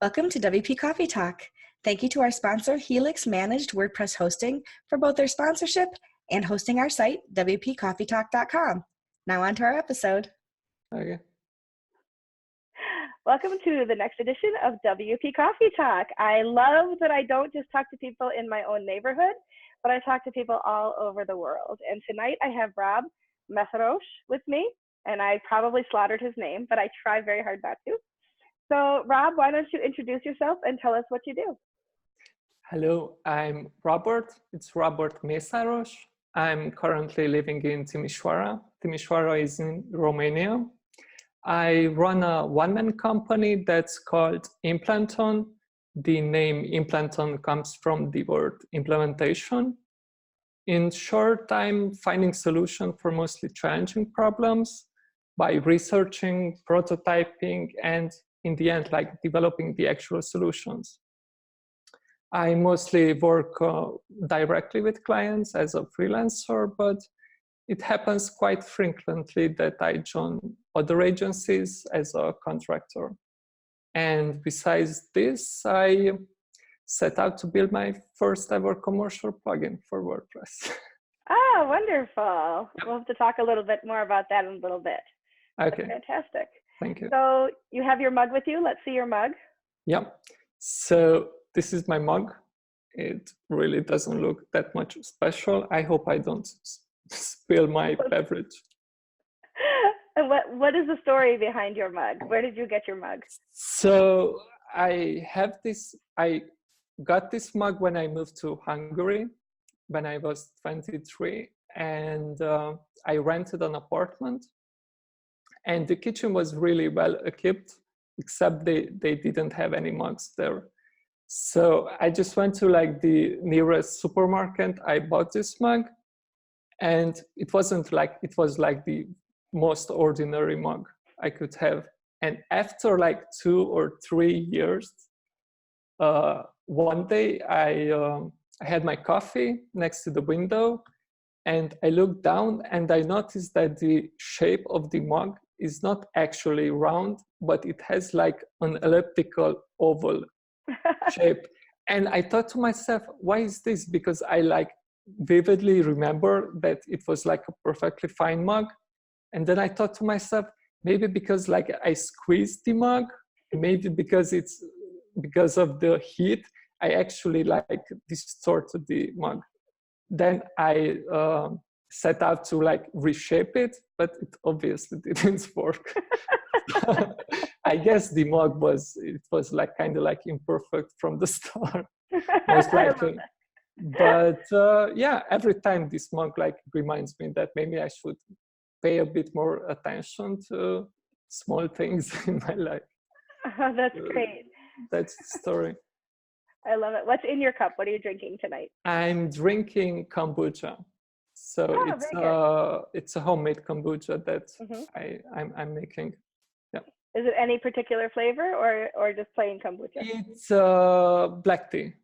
Welcome to WP Coffee Talk. Thank you to our sponsor, Helix Managed WordPress Hosting, for both their sponsorship and hosting our site, WPCoffeeTalk.com. Now on to our episode. Okay. Welcome to the next edition of WP Coffee Talk. I love that I don't just talk to people in my own neighborhood, but I talk to people all over the world. And tonight I have Róbert Mészáros with me, and I probably slaughtered his name, but I try very hard not to. So Rob, why don't you introduce yourself and tell us what you do? Hello, I'm Robert. It's Róbert Mészáros. I'm currently living in Timișoara. Timișoara is in Romania. I run a one-man company that's called Implanton. The name Implanton comes from the word implementation. In short, I'm finding solutions for mostly challenging problems by researching, prototyping, and in the end, like developing the actual solutions. I mostly work directly with clients as a freelancer, but it happens quite frequently that I join other agencies as a contractor. And besides this, I set out to build my first ever commercial plugin for WordPress. Oh, wonderful. Yep. We'll have to talk a little bit more about that in a little bit. Okay. That's fantastic. Thank you. So you have your mug with you. Let's see your mug. Yeah. So this is my mug. It really doesn't look that much special. I hope I don't spill my beverage. And what is the story behind your mug? Where did you get your mug? So I got this mug when I moved to Hungary when I was 23, and I rented an apartment, and the kitchen was really well equipped, except they didn't have any mugs there. So I just went to like the nearest supermarket. I bought this mug, and it was like the most ordinary mug I could have. And after like 2 or 3 years, one day I had my coffee next to the window, and I looked down and I noticed that the shape of the mug is not actually round, but it has like an elliptical oval shape. And I thought to myself, why is this? Because I like vividly remember that it was like a perfectly fine mug. And then I thought to myself, maybe because like I squeezed the mug, maybe because of the heat, I actually like distorted the mug. Then I set out to like reshape it, but it obviously didn't work. I guess the mug was like kind of like imperfect from the start, most likely. But yeah, every time this mug like reminds me that maybe I should pay a bit more attention to small things in my life. Oh, that's great. That's the story. I love it. What's in your cup? What are you drinking tonight? I'm drinking kombucha. So it's a homemade kombucha that I'm making. Yeah. Is it any particular flavor or just plain kombucha? It's black tea.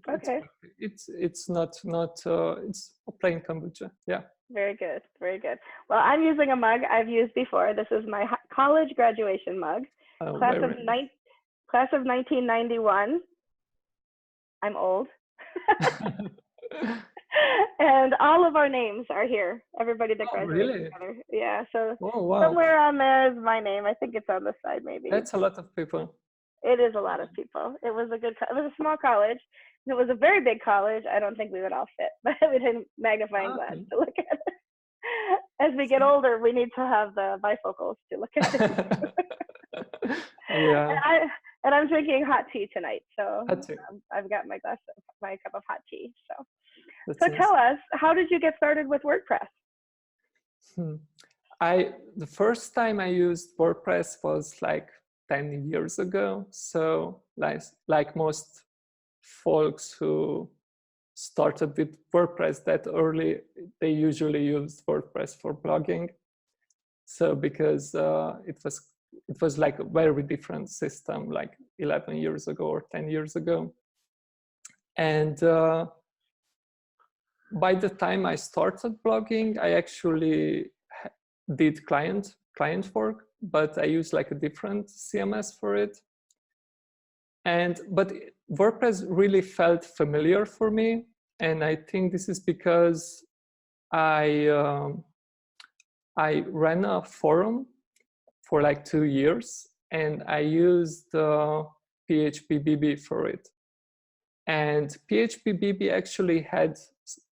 Okay. It's not it's a plain kombucha. Yeah. Very good. Very good. Well, I'm using a mug I've used before. This is my college graduation mug. Class of 1991. I'm old. And all of our names are here. Everybody that graduated together. Yeah. So somewhere on there is my name. I think it's on the side, maybe. That's a lot of people. It is a lot of people. It was a small college. If it was a very big college, I don't think we would all fit, but we had a magnifying glass to look at it. As we get older, we need to have the bifocals to look at it. Yeah. And I'm drinking hot tea tonight, so I've got my cup of hot tea. So tell us, how did you get started with WordPress? The first time I used WordPress was like 10 years ago. So like most folks who started with WordPress that early, they usually used WordPress for blogging. So because it was like a very different system like 11 years ago or 10 years ago. And by the time I started blogging, I actually did client work, but I used like a different CMS for it. But WordPress really felt familiar for me, and I think this is because I ran a forum for like 2 years, and I used PHPBB for it. And PHPBB actually had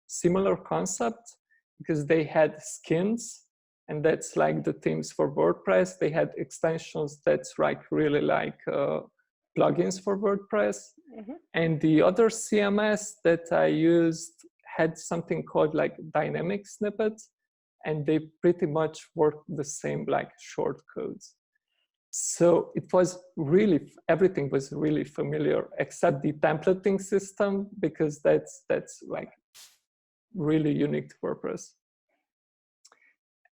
similar concept because they had skins, and that's like the themes for WordPress. They had extensions that's like really like plugins for WordPress. Mm-hmm. And the other CMS that I used had something called like dynamic snippets, and they pretty much worked the same like short codes. So it was really, everything was really familiar except the templating system, because that's like really unique to WordPress.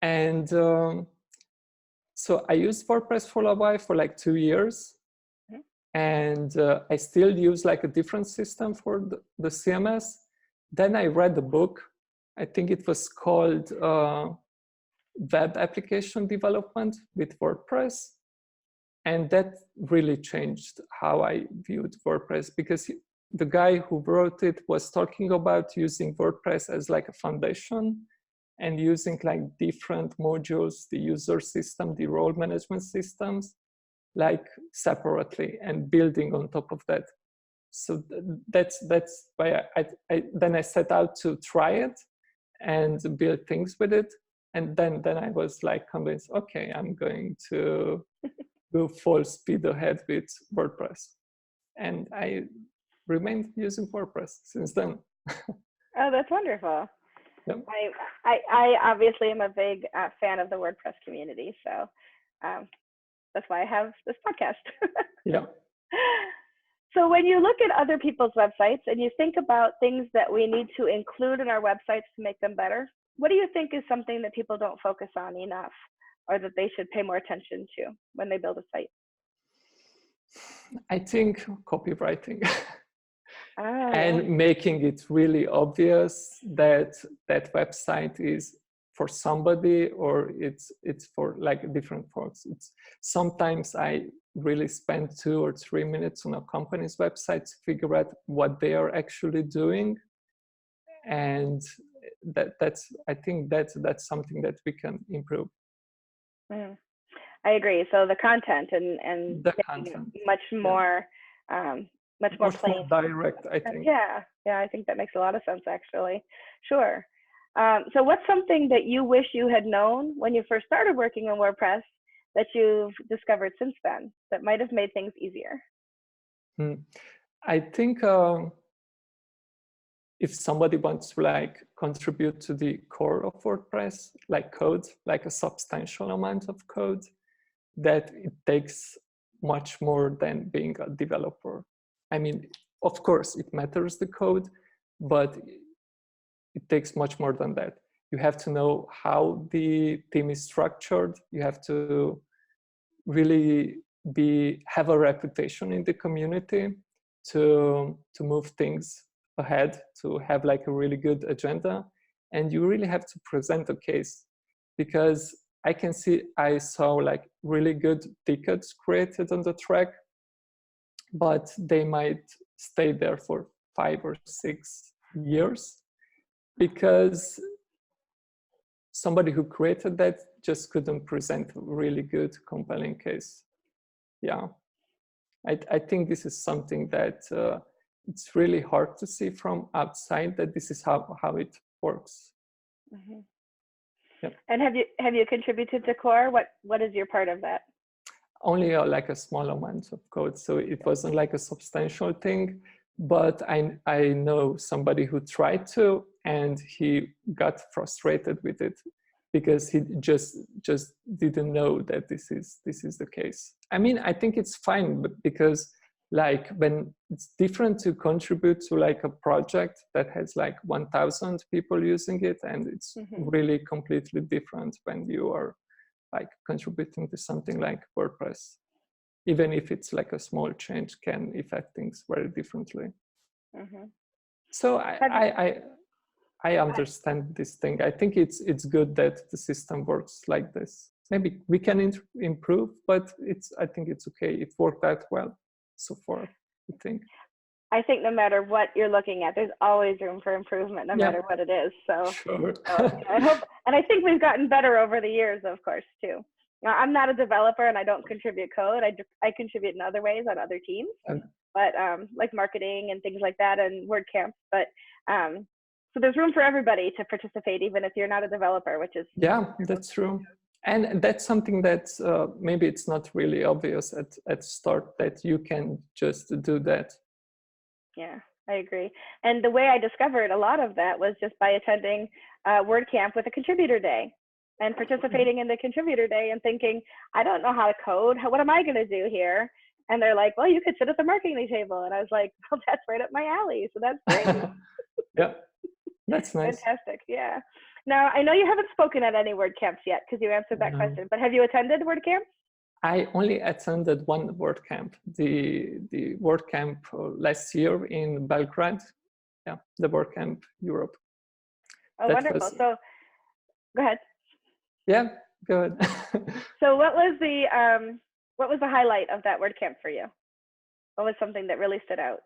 And so I used WordPress for a while, for like 2 years. And I still use like a different system for the CMS. Then I read a book. I think it was called Web Application Development with WordPress. And that really changed how I viewed WordPress, because the guy who wrote it was talking about using WordPress as like a foundation and using like different modules, the user system, the role management systems, like separately, and building on top of that. So that's why then I set out to try it and build things with it. And then I was like convinced, okay, I'm going to go full speed ahead with WordPress. And I remained using WordPress since then. Oh, that's wonderful. Yep. I obviously am a big fan of the WordPress community, so that's why I have this podcast. Yeah. So when you look at other people's websites and you think about things that we need to include in our websites to make them better, what do you think is something that people don't focus on enough, or that they should pay more attention to when they build a site? I think copywriting. Oh, and yeah. making it really obvious that that website is for somebody, or it's for like different folks. It's sometimes I really spend 2 or 3 minutes on a company's website to figure out what they are actually doing, and that's I think that's something that we can improve. I agree. So the content and the content, much more much more plain, direct, I think. Yeah, I think that makes a lot of sense, actually. Sure. So what's something that you wish you had known when you first started working on WordPress that you've discovered since then that might have made things easier? I think if somebody wants to like contribute to the core of WordPress, like code, like a substantial amount of code, that it takes much more than being a developer. I mean, of course, it matters, the code, but it takes much more than that. You have to know how the theme is structured. You have to really have a reputation in the community to move things ahead, to have like a really good agenda. And you really have to present a case, because I saw like really good tickets created on the track, but they might stay there for 5 or 6 years because somebody who created that just couldn't present a really good, compelling case. Yeah, I think this is something that it's really hard to see from outside, that this is how it works. Mm-hmm. Yep. And have you contributed to core? What is your part of that? Only like a small amount of code, so it wasn't like a substantial thing. But I know somebody who tried to, and he got frustrated with it because he just didn't know that this is the case. I mean, I think it's fine, but because like when it's different to contribute to like a project that has like 1,000 people using it, and it's really completely different when you are like contributing to something like WordPress. Even if it's like a small change, can affect things very differently. So I understand this thing. I think it's good that the system works like this. Maybe we can improve, but I think it's okay. It worked out well so far. I think. I think no matter what you're looking at, there's always room for improvement, no matter what it is. So, sure. I hope, and I think we've gotten better over the years, of course, too. Now, I'm not a developer and I don't contribute code. I contribute in other ways on other teams, but like marketing and things like that and WordCamp. But so there's room for everybody to participate, even if you're not a developer, which is that's true. And that's something that maybe it's not really obvious at start that you can just do that. Yeah, I agree. And the way I discovered a lot of that was just by attending WordCamp with a contributor day and participating in the contributor day and thinking, I don't know how to code. What am I going to do here? And they're like, well, you could sit at the marketing table. And I was like, well, that's right up my alley. So that's great. Yeah, that's nice. Fantastic. Yeah. Now, I know you haven't spoken at any WordCamps yet because you answered that question, but have you attended WordCamp? I only attended one WordCamp, the WordCamp last year in Belgrade. Yeah, the WordCamp Europe. Oh, that wonderful. So go ahead. Yeah, go ahead. So what was the highlight of that WordCamp for you? What was something that really stood out?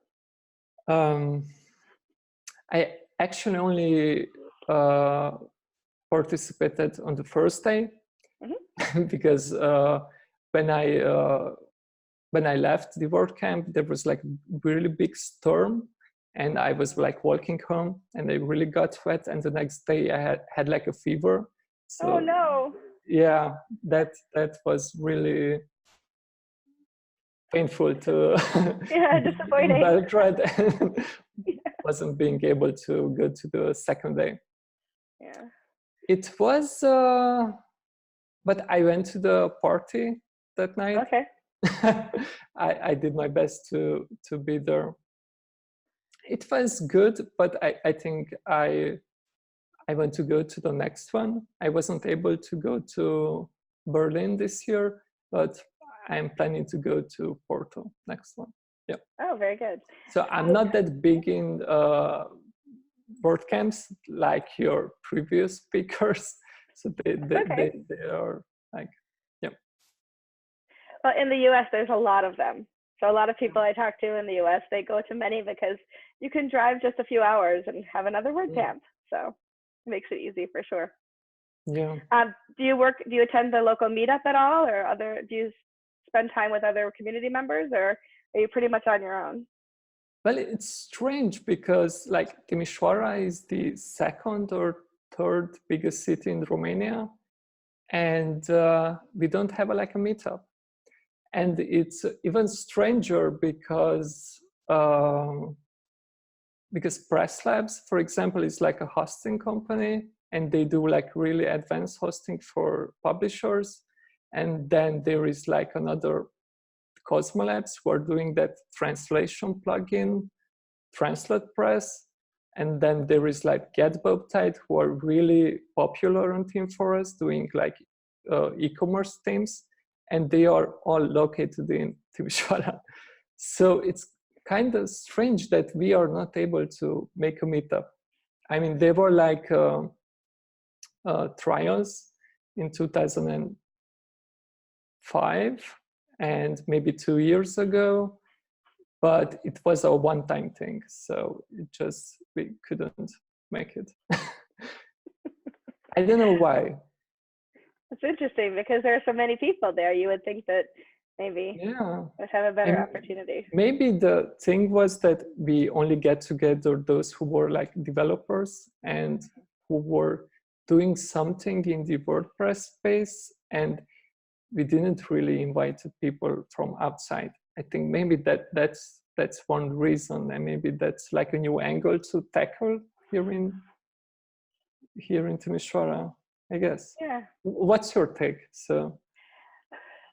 I actually only participated on the first day because when I left the WordCamp, there was like a really big storm and I was like walking home and I really got wet, and the next day I had like a fever. So, oh no. Yeah, that was really painful to disappointing. Belgrade and wasn't being able to go to the second day. Yeah. It was but I went to the party that night. Okay. I did my best to be there. It was good, but I think I want to go to the next one. I wasn't able to go to Berlin this year, but I'm planning to go to Porto next one. Yeah. Oh, very good. So I'm not that big in WordCamps like your previous speakers. So they are like, yeah. Well, in the US, there's a lot of them. So a lot of people I talk to in the US, they go to many because you can drive just a few hours and have another WordCamp. So it makes it easy for sure. Yeah. Do you attend the local meetup at all, or do you spend time with other community members, or are you pretty much on your own? Well, it's strange because like Timișoara is the second or third biggest city in Romania, and we don't have like a meetup. And it's even stranger because Press Labs, for example, is like a hosting company, and they do like really advanced hosting for publishers. And then there is like another Cosmo Labs who are doing that translation plugin, Translate Press. And then there is like GetBobtide who are really popular on TeamForest doing like e-commerce themes. And they are all located in Timișoara. So it's kind of strange that we are not able to make a meetup. I mean, there were like trials in 2005 and maybe 2 years ago, but it was a one-time thing. So we couldn't make it. I don't know why. It's interesting because there are so many people there. You would think that maybe let's have a better opportunity. Maybe the thing was that we only get together those who were like developers and who were doing something in the WordPress space, and we didn't really invite people from outside. I think maybe that's one reason, and maybe that's like a new angle to tackle here in Timișoara, I guess. Yeah. What's your take? So.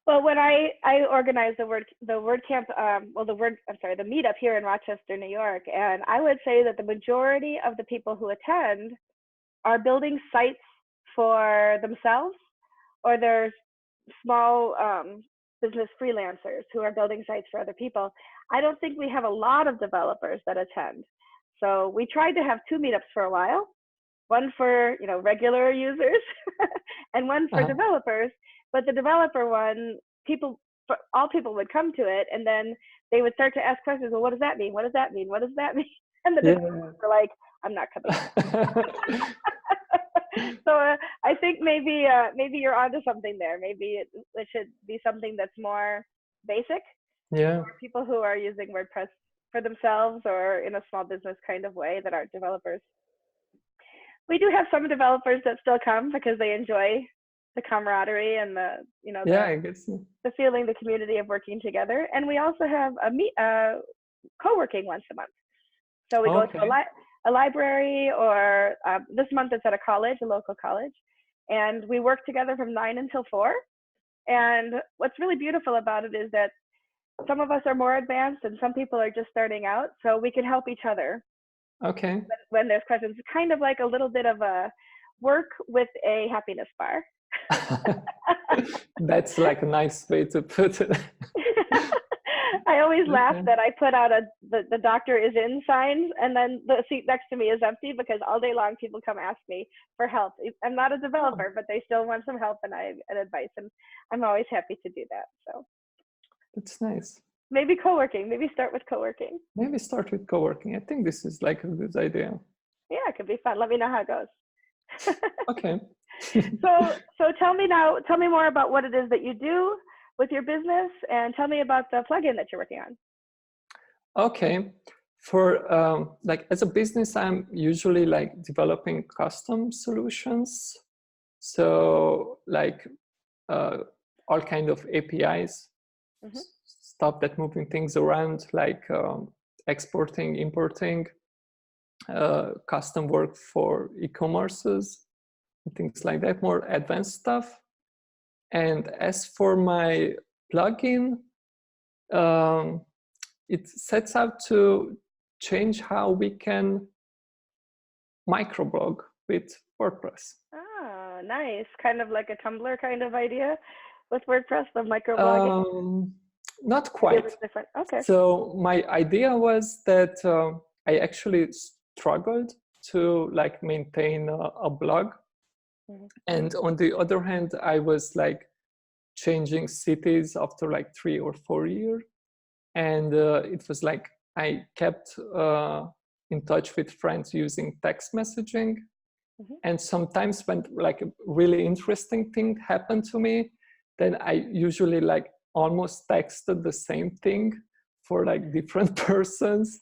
Well, when I organized the WordCamp, the meetup here in Rochester, New York, and I would say that the majority of the people who attend are building sites for themselves, or they're small business freelancers who are building sites for other people. I don't think we have a lot of developers that attend. So we tried to have 2 meetups for a while, one for regular users and one for developers. But the developer one, people all people would come to it, and then they would start to ask questions. Well, what does that mean? What does that mean? What does that mean? And the developers were like, I'm not coming. So I think maybe you're onto something there. Maybe it should be something that's more basic. Yeah. For people who are using WordPress for themselves or in a small business kind of way that aren't developers. We do have some developers that still come because they enjoy the camaraderie and the, you know, I guess so. the feeling, the community of working together. And we also have a co-working once a month. So we go to a library, or this month it's at a college, a local college, and we work together from 9 until 4. And what's really beautiful about it is that some of us are more advanced and some people are just starting out, so we can help each other. Okay. When there's questions, kind of like a little bit of a work with a happiness bar. That's like a nice way to put it. I always laugh that I put out the doctor is in signs, and then the seat next to me is empty, because all day long people come ask me for help. I'm not a developer, but they still want some help and advice, and I'm always happy to do that. So that's nice. Maybe co-working. Maybe start with co-working. Maybe start with co-working. I think this is like a good idea. Yeah, it could be fun. Let me know how it goes. Okay. So tell me more about what it is that you do with your business, and tell me about the plugin that you're working on. Okay. For like as a business, I'm usually like developing custom solutions. So like all kind of APIs, stuff that moving things around, like exporting, importing, custom work for e-commerces, things like that, more advanced stuff. And as for my plugin, it sets out to change how we can microblog with WordPress. Oh, nice. Kind of like a Tumblr kind of idea with WordPress, the microblogging? Not quite. Different. Okay. So my idea was that I actually struggled to like maintain a blog. And on the other hand, I was like changing cities after like 3 or 4 years. And it was like I kept in touch with friends using text messaging. And sometimes when like a really interesting thing happened to me, then I usually like almost texted the same thing for like different persons.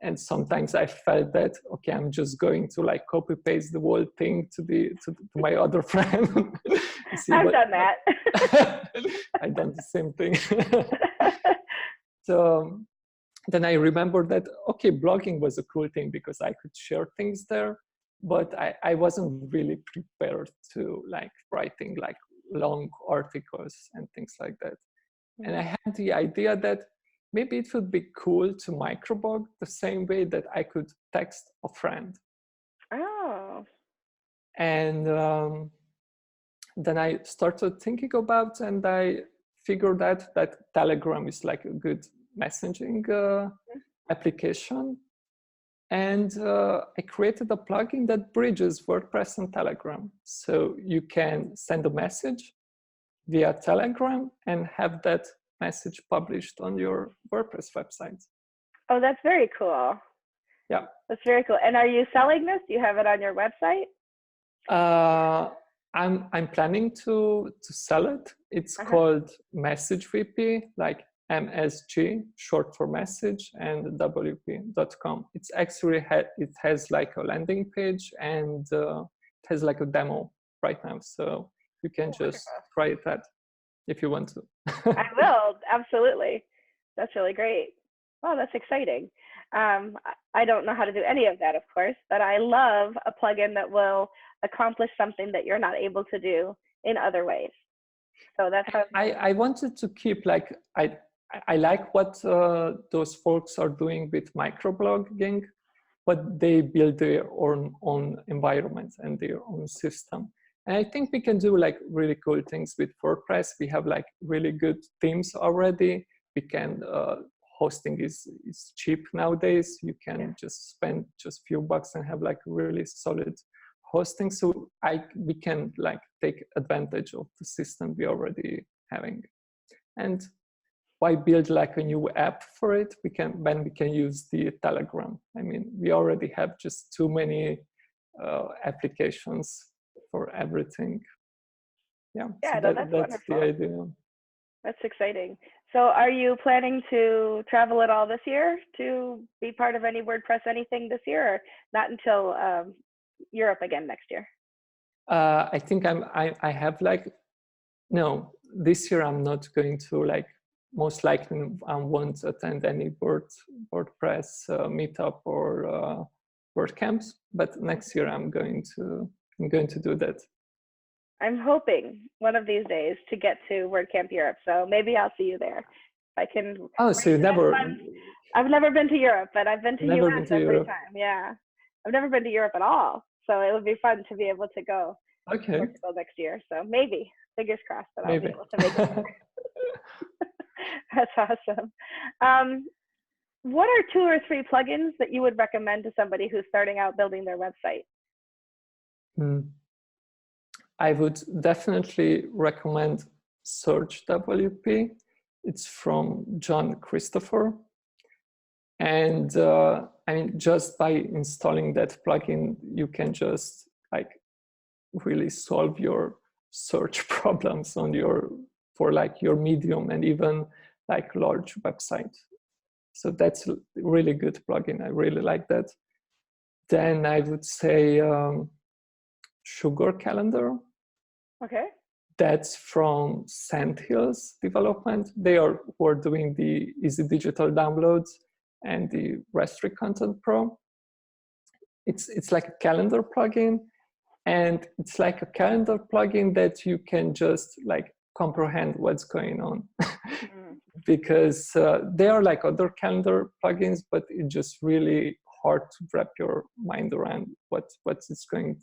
And sometimes I felt that, okay, I'm just going to like copy paste the whole thing to my other friend. I've done that. I've done the same thing. So then I remembered that, okay, blogging was a cool thing because I could share things there, but I wasn't really prepared to like writing like long articles and things like that. And I had the idea that maybe it would be cool to microblog the same way that I could text a friend. Oh. And then I started thinking about, and I figured out that Telegram is like a good messaging application. And I created a plugin that bridges WordPress and Telegram. So you can send a message via Telegram and have that message published on your WordPress website. Oh, that's very cool. Yeah. That's very cool. And are you selling this? Do you have it on your website? I'm planning to sell it. It's called Message VP, like MSG, short for message, and WP.com. It's actually it has like a landing page, and it has like a demo right now. So you can just try it out if you want to. I will, absolutely. That's really great. Oh, that's exciting. I don't know how to do any of that, of course, but I love a plugin that will accomplish something that you're not able to do in other ways. So that's how I wanted to keep like, I like what those folks are doing with microblogging, but they build their own environment and their own system. And I think we can do like really cool things with WordPress. We have like really good themes already. We can, hosting is cheap nowadays. You can just spend just few bucks and have like really solid hosting. So we can like take advantage of the system we already having. And why build like a new app for it? We can use the Telegram. I mean, we already have just too many applications for everything. Yeah, Yeah, so no, that's that's the wonderful. idea. That's exciting. So are you planning to travel at all this year to be part of any WordPress anything this year, or not until Europe again next year? I think I have like, no, this year I'm not going to, like, most likely I won't attend any WordPress meetup or WordCamps, but next year I'm going to do that. I'm hoping one of these days to get to WordCamp Europe, so maybe I'll see you there. I can. Oh, so you never? I've never been to Europe, but I've been to US every Europe. time. Yeah, I've never been to Europe at all, so it would be fun to be able to go. Okay. Portugal next year, so maybe. Fingers crossed that I'll be able to make it. That's awesome. What are 2 or 3 plugins that you would recommend to somebody who's starting out building their website? I would definitely recommend Search WP. It's from John Christopher. And I mean, just by installing that plugin, you can just like really solve your search problems for like your medium and even like large website. So that's a really good plugin. I really like that. Then I would say Sugar Calendar. Okay. That's from Sandhills Development. They are who are doing the Easy Digital Downloads and the Restrict Content Pro. It's like a calendar plugin, and it's like a calendar plugin that you can just like comprehend what's going on. Because they are like other calendar plugins, but it's just really hard to wrap your mind around what's going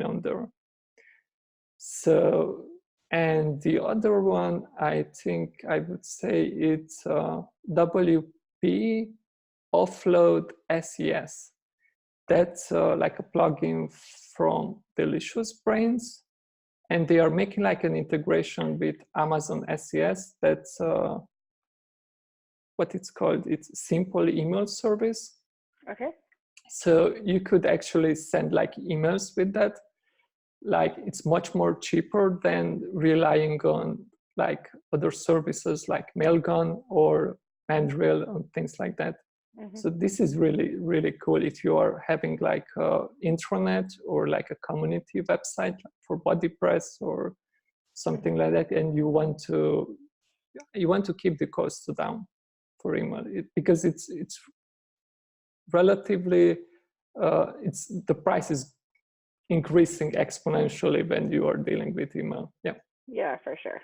on there. So, and the other one, I think I would say it's WP Offload SES. That's like a plugin from Delicious Brains, and they are making like an integration with Amazon SES. That's what it's called. It's Simple Email Service. Okay. So you could actually send like emails with that. Like it's much more cheaper than relying on like other services like Mailgun or Mandrill and things like that. So this is really, really cool if you are having like an intranet or like a community website for WordPress or something like that, and you want to keep the costs down for email because it's relatively the price is increasing exponentially when you are dealing with email. Yeah, for sure.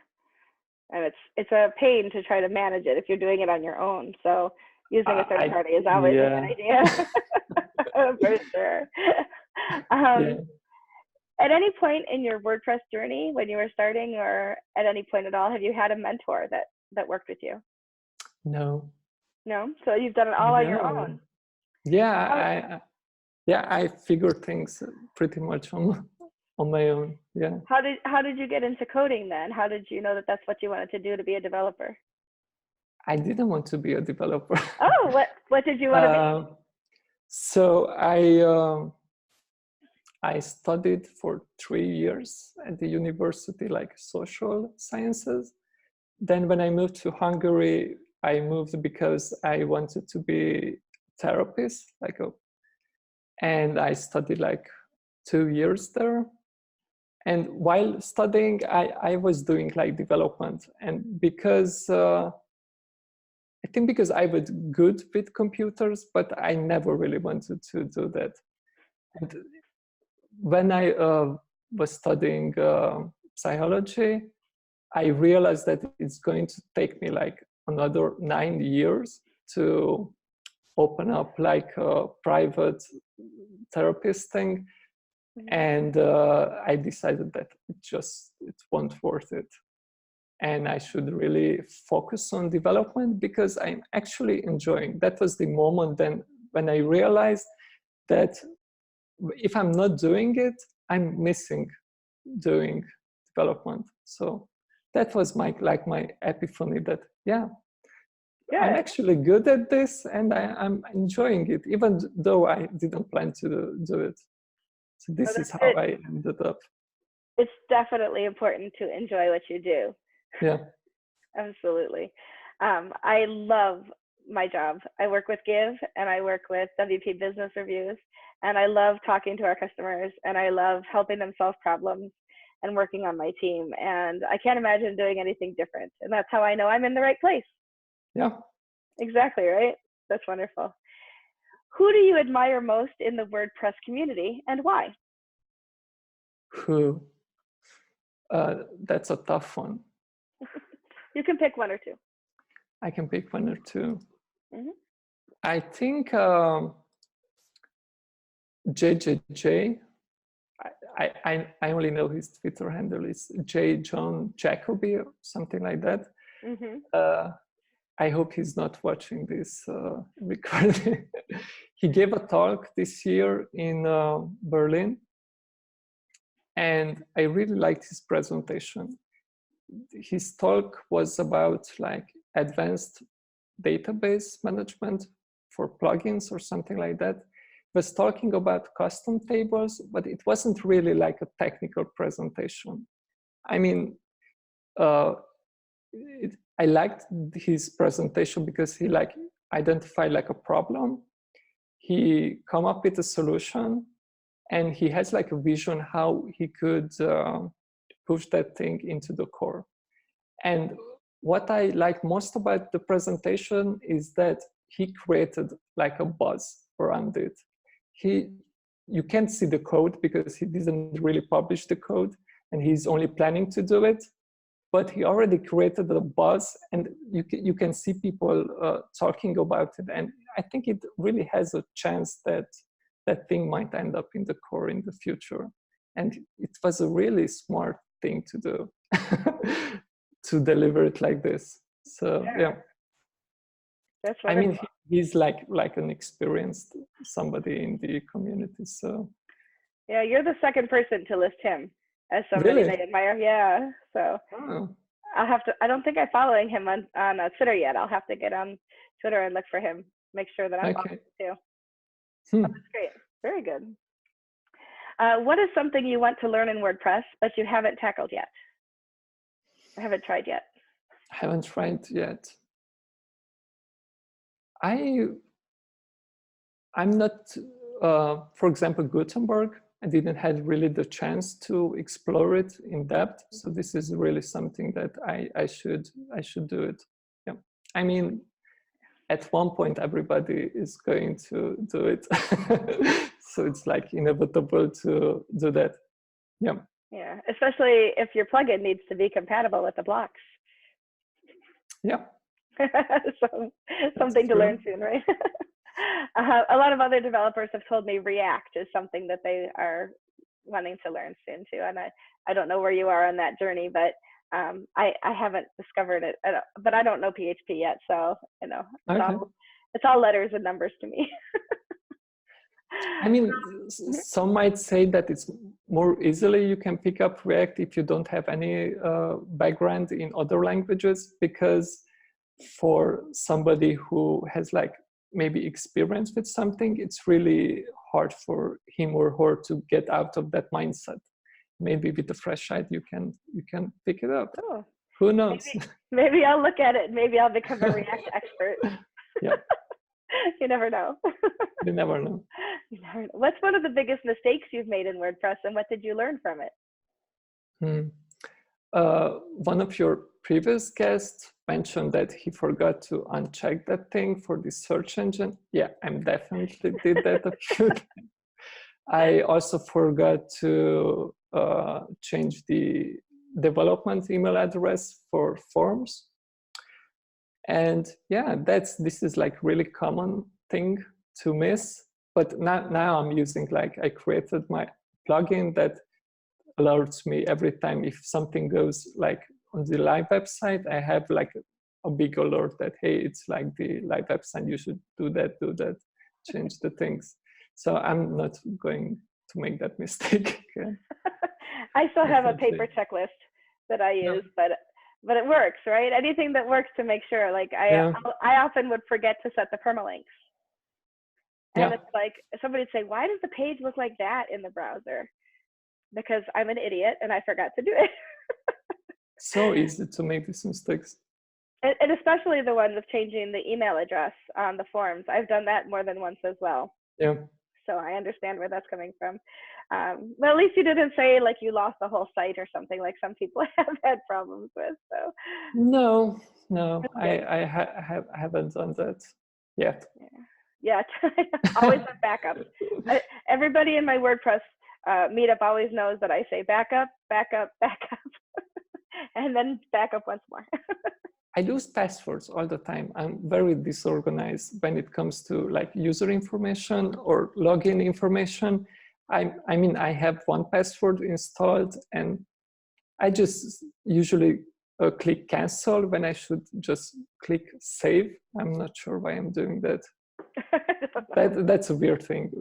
And it's a pain to try to manage it if you're doing it on your own, so using a third party is always a good idea. For sure. At any point in your WordPress journey when you were starting, or at any point at all, have you had a mentor that worked with you? No, so you've done it all on your own. I figure things pretty much on my own. Yeah. How did you get into coding then? How did you know that that's what you wanted to do, to be a developer? I didn't want to be a developer. Oh, what did you want to be? So I studied for 3 years at the university, like social sciences. Then when I moved to Hungary, I moved because I wanted to be a therapist, and I studied like 2 years there. And while studying, I was doing like development, and because I think because I was good with computers, but I never really wanted to do that. And when I was studying psychology, I realized that it's going to take me like another 9 years to open up like a private therapist thing. And I decided that it won't worth it. And I should really focus on development because I'm actually enjoying. That was the moment then when I realized that if I'm not doing it, I'm missing doing development. So that was my epiphany that, Good. I'm actually good at this, and I'm enjoying it, even though I didn't plan to do it. So this is how I ended up. It's definitely important to enjoy what you do. Yeah. Absolutely. I love my job. I work with Give and I work with WP Business Reviews, and I love talking to our customers, and I love helping them solve problems and working on my team. And I can't imagine doing anything different. And that's how I know I'm in the right place. Yeah. Exactly, right? That's wonderful. Who do you admire most in the WordPress community, and why? Who? That's a tough one. You can pick one or two. I can pick one or two. Mm-hmm. I think JJJ. I only know his Twitter handle is J John Jacoby or something like that. Mm-hmm. I hope he's not watching this recording. He gave a talk this year in Berlin, and I really liked his presentation. His talk was about like advanced database management for plugins or something like that. He was talking about custom tables, but it wasn't really like a technical presentation. I mean, I liked his presentation because he like identified like a problem, he come up with a solution, and he has like a vision how he could push that thing into the core. And what I like most about the presentation is that he created like a buzz around it. You can't see the code because he didn't really publish the code, and he's only planning to do it. But he already created a buzz, and you can see people talking about it. And I think it really has a chance that that thing might end up in the core in the future. And it was a really smart thing to do, to deliver it like this. So yeah. That's I wonderful. mean, he's like an experienced somebody in the community. So yeah, you're the second person to list him as somebody really? I admire. Yeah, so Oh. I'll have to. I don't think I'm following him on Twitter yet. I'll have to get on Twitter and look for him. Make sure that I'm following him too. Oh, that's great. Very good. What is something you want to learn in WordPress but you haven't tackled yet? I haven't tried yet. Haven't tried yet. I'm not, for example, Gutenberg. I didn't have really the chance to explore it in depth. So this is really something that I should do it. Yeah. I mean, at one point, everybody is going to do it. So it's like inevitable to do that. Yeah. Yeah, especially if your plugin needs to be compatible with the blocks. Yeah. So, something to learn soon, right? A lot of other developers have told me React is something that they are wanting to learn soon too. And I don't know where you are on that journey, but I haven't discovered it. But I don't know PHP yet, so you know, it's all letters and numbers to me. I mean, some might say that it's more easily you can pick up React if you don't have any background in other languages, because for somebody who has like maybe experience with something, it's really hard for him or her to get out of that mindset. Maybe with a fresh eye, you can pick it up. Oh, who knows? Maybe I'll look at it. Maybe I'll become a React expert. Yeah. You never know. You never know. You never know. What's one of the biggest mistakes you've made in WordPress, and what did you learn from it? One of your previous guests mentioned that he forgot to uncheck that thing for the search engine. Yeah, I definitely did that a few times. I also forgot to change the development email address for forms. And yeah, this is like really common thing to miss. But now I'm using, like, I created my plugin that alerts me every time if something goes like on the live website. I have like a big alert that, hey, it's like the live website, you should do that, change the things. So I'm not going to make that mistake again. I still have a paper checklist that I use, but but it works, right? Anything that works to make sure. Like I often would forget to set the permalinks. And it's like somebody would say, why does the page look like that in the browser? Because I'm an idiot and I forgot to do it. So easy to make these mistakes. And especially the one of changing the email address on the forms. I've done that more than once as well. Yeah. So I understand where that's coming from. Well, at least you didn't say like you lost the whole site or something like some people have had problems with. So no, I haven't done that yet. Yeah, always have backups. Everybody in my WordPress meetup always knows that I say backup, backup, backup, and then backup once more. I lose passwords all the time. I'm very disorganized when it comes to like user information or login information. I mean, I have one password installed and I just usually click cancel when I should just click save. I'm not sure why I'm doing that. That's a weird thing,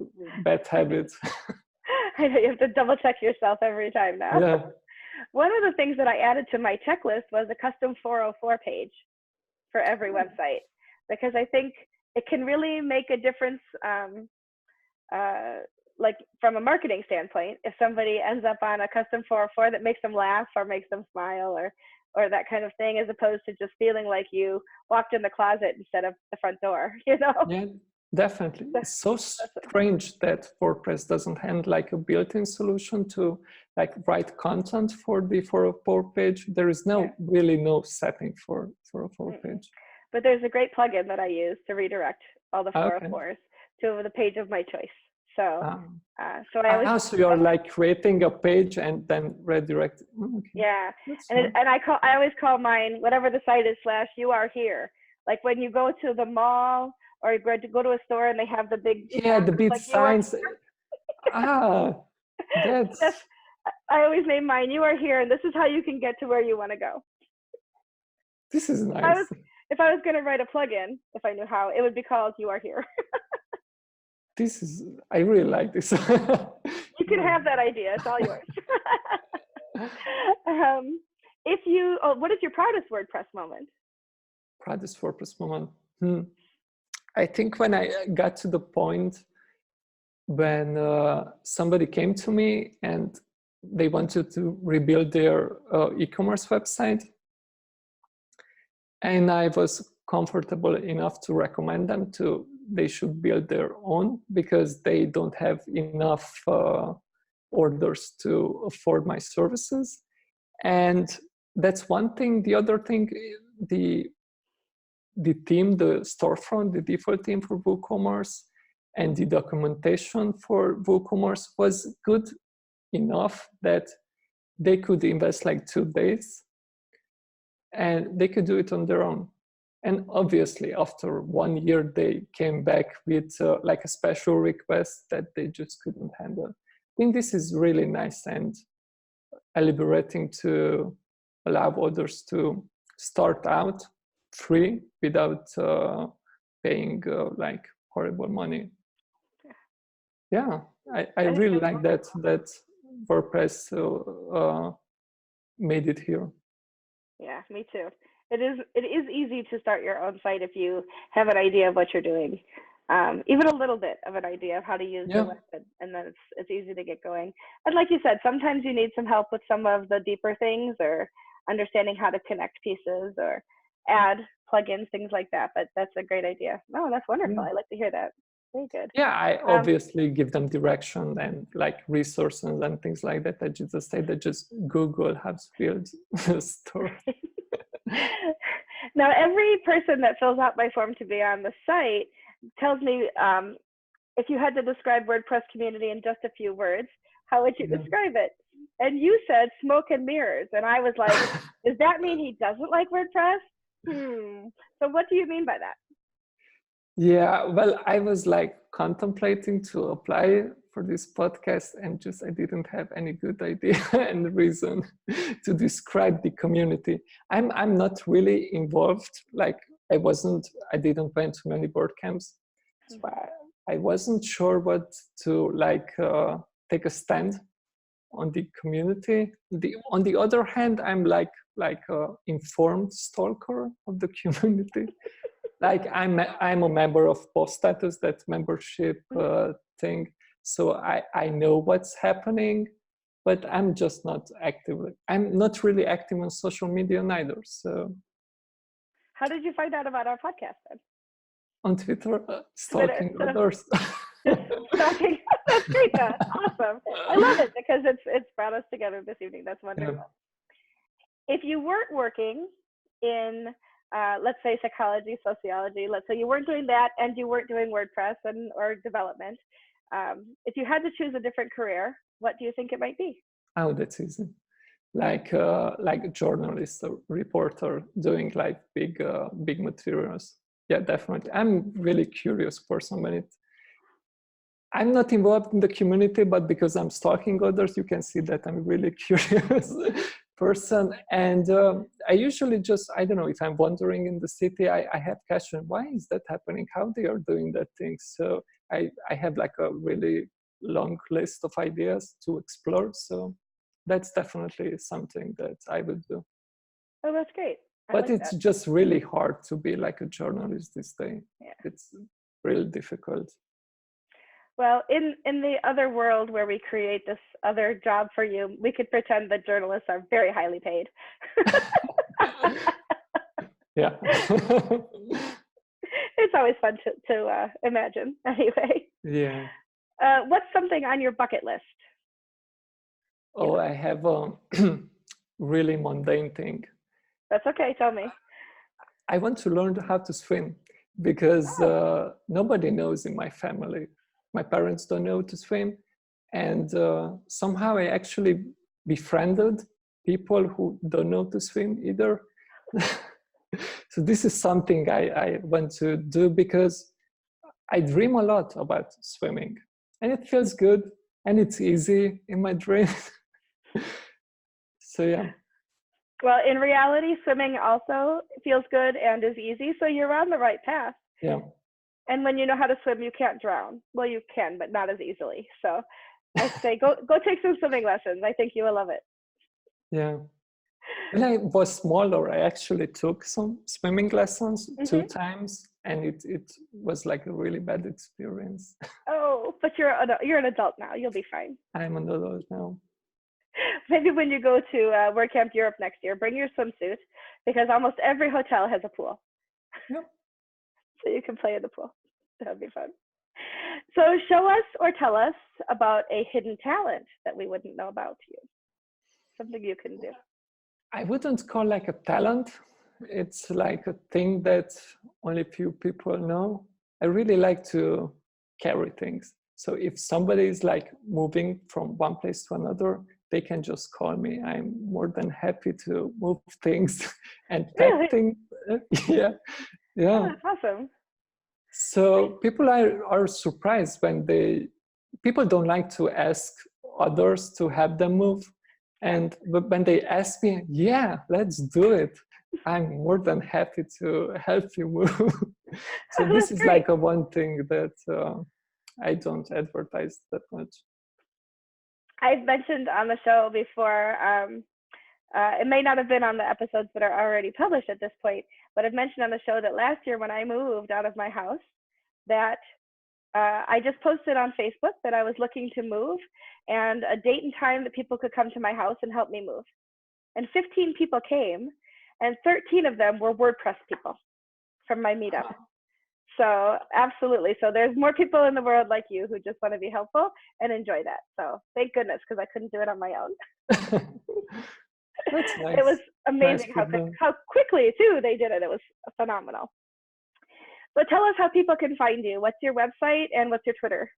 bad habit. I know you have to double check yourself every time now. Yeah. One of the things that I added to my checklist was a custom 404 page for every website, because I think it can really make a difference, like from a marketing standpoint, if somebody ends up on a custom 404 that makes them laugh or makes them smile or that kind of thing, as opposed to just feeling like you walked in the closet instead of the front door, you know? Yeah, definitely. It's so strange that WordPress doesn't have like a built-in solution to like write content for the 404 page. There is really no setting for a 404 page. But there's a great plugin that I use to redirect all the 404s to the page of my choice. So, so I always. So you're like creating a page and then redirect. Okay. Yeah, and I always call mine, whatever the site is / you are here. Like when you go to the mall or you go to a store and they have the big. Yeah, the big like signs. That's. I always name mine, you are here, and this is how you can get to where you want to go. This is nice. If I was going to write a plugin, if I knew how, it would be called You Are Here. I really like this. You can have that idea. It's all yours. What is your proudest WordPress moment? Proudest WordPress moment? I think when I got to the point when somebody came to me and they wanted to rebuild their e-commerce website. And I was comfortable enough to recommend them they should build their own because they don't have enough orders to afford my services. And that's one thing. The other thing, the theme, the storefront, the default theme for WooCommerce and the documentation for WooCommerce was good enough that they could invest like 2 days and they could do it on their own. And obviously after 1 year, they came back with like a special request that they just couldn't handle. I think this is really nice and liberating to allow others to start out free without paying like horrible money. Yeah, I really like that WordPress made it here. Yeah, me too. It is easy to start your own site if you have an idea of what you're doing, even a little bit of an idea of how to use the web, and then it's easy to get going. And like you said, sometimes you need some help with some of the deeper things or understanding how to connect pieces or add plugins, things like that. But that's a great idea. Oh, that's wonderful. Yeah. I like to hear that. Very good. Yeah, I obviously give them direction and like resources and things like that. I just say that just Google how to build a store. Now, every person that fills out my form to be on the site tells me if you had to describe WordPress community in just a few words, how would you describe it? And you said smoke and mirrors. And I was like, does that mean he doesn't like WordPress? So what do you mean by that? Yeah, well, I was like contemplating to apply for this podcast and I didn't have any good idea and reason to describe the community. I'm not really involved. Like I didn't went to many WordCamps. So I wasn't sure what to like take a stand on the community. On the other hand, I'm like like a informed stalker of the community. Like I'm a member of post status, that membership thing. So I know what's happening, but I'm just not actively. I'm not really active on social media neither. So. How did you find out about our podcast then? On Twitter, stalking others. Stalking. That's great. That's awesome. I love it because it's brought us together this evening. That's wonderful. Yeah. If you weren't working in, let's say, psychology, sociology, let's say you weren't doing that and you weren't doing WordPress or development, if you had to choose a different career, what do you think it might be? Oh, that's easy. Like a journalist or reporter doing like big materials. Yeah, definitely. I'm really curious person when I'm not involved in the community, but because I'm stalking others, you can see that I'm really curious person. And I usually just, I don't know, if I'm wandering in the city, I have questions, why is that happening? How they are doing that thing? So I have like a really long list of ideas to explore. So that's definitely something that I would do. Oh, that's great. But it's just really hard to be like a journalist this day. Yeah. It's really difficult. Well, in the other world where we create this other job for you, we could pretend that journalists are very highly paid. Yeah. It's always fun to imagine anyway. Yeah. What's something on your bucket list? Oh, I have a really mundane thing. That's okay, tell me. I want to learn how to swim because nobody knows in my family. My parents don't know to swim. And somehow I actually befriended people who don't know to swim either. So this is something I want to do because I dream a lot about swimming. And it feels good and it's easy in my dream. So yeah. Well, in reality, swimming also feels good and is easy, so you're on the right path. Yeah. And when you know how to swim, you can't drown. Well, you can, but not as easily. So I say go take some swimming lessons. I think you will love it. Yeah. When I was smaller, I actually took some swimming lessons 2 times, and it was like a really bad experience. Oh, but you're an adult now. You'll be fine. I'm an adult now. Maybe when you go to WordCamp Europe next year, bring your swimsuit because almost every hotel has a pool. Yep. So you can play in the pool. That would be fun. So show us or tell us about a hidden talent that we wouldn't know about you. Something you can do. I wouldn't call like a talent. It's like a thing that only few people know. I really like to carry things. So if somebody is like moving from one place to another, they can just call me. I'm more than happy to move things and pack things. Yeah. Yeah. Oh, that's awesome. So people are surprised when people don't like to ask others to help them move. And when they ask me, yeah, let's do it, I'm more than happy to help you move. So this is like a one thing that I don't advertise that much. I've mentioned on the show before, it may not have been on the episodes that are already published at this point, but I've mentioned on the show that last year when I moved out of my house, that I just posted on Facebook that I was looking to move and a date and time that people could come to my house and help me move. And 15 people came, and 13 of them were WordPress people from my meetup. So absolutely. So there's more people in the world like you who just want to be helpful and enjoy that. So thank goodness, because I couldn't do it on my own. That's nice. It was amazing nice how quickly too they did it. It was phenomenal. So tell us how people can find you. What's your website and what's your Twitter?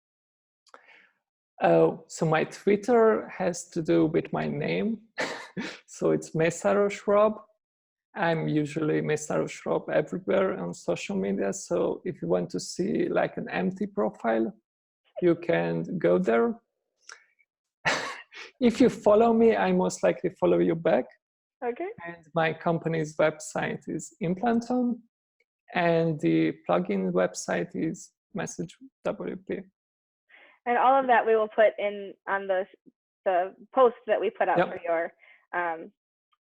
So my Twitter has to do with my name. So it's Mészáros Rob. I'm usually Mészáros Rob everywhere on social media. So if you want to see like an empty profile, you can go there. If you follow me, I most likely follow you back. Okay. And my company's website is Implanton. And the plugin website is Message WP. And all of that we will put in on the post that we put out for your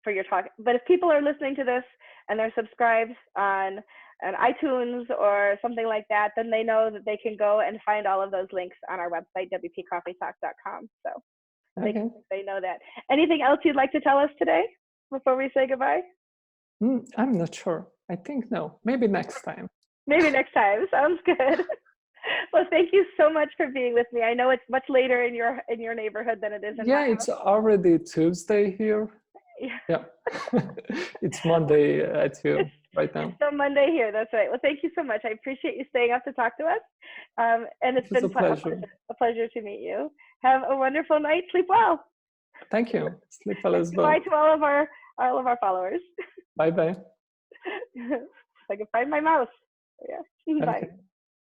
for your talk. But if people are listening to this and they're subscribed on iTunes or something like that, then they know that they can go and find all of those links on our website, WPCoffeeTalk.com. So they know that. Anything else you'd like to tell us today before we say goodbye? I'm not sure. I think no. Maybe next time. Maybe next time. Sounds good. Well, thank you so much for being with me. I know it's much later in your neighborhood than it is in my it's house. already Tuesday here. Yeah. It's Monday at you right now. It's still Monday here. That's right. Well, thank you so much. I appreciate you staying up to talk to us. And it's been a pleasure to meet you. Have a wonderful night. Sleep well. Thank you. Sleep well as well. Bye to all of our followers. Bye bye. If I can find my mouse. Yeah. Bye. Okay.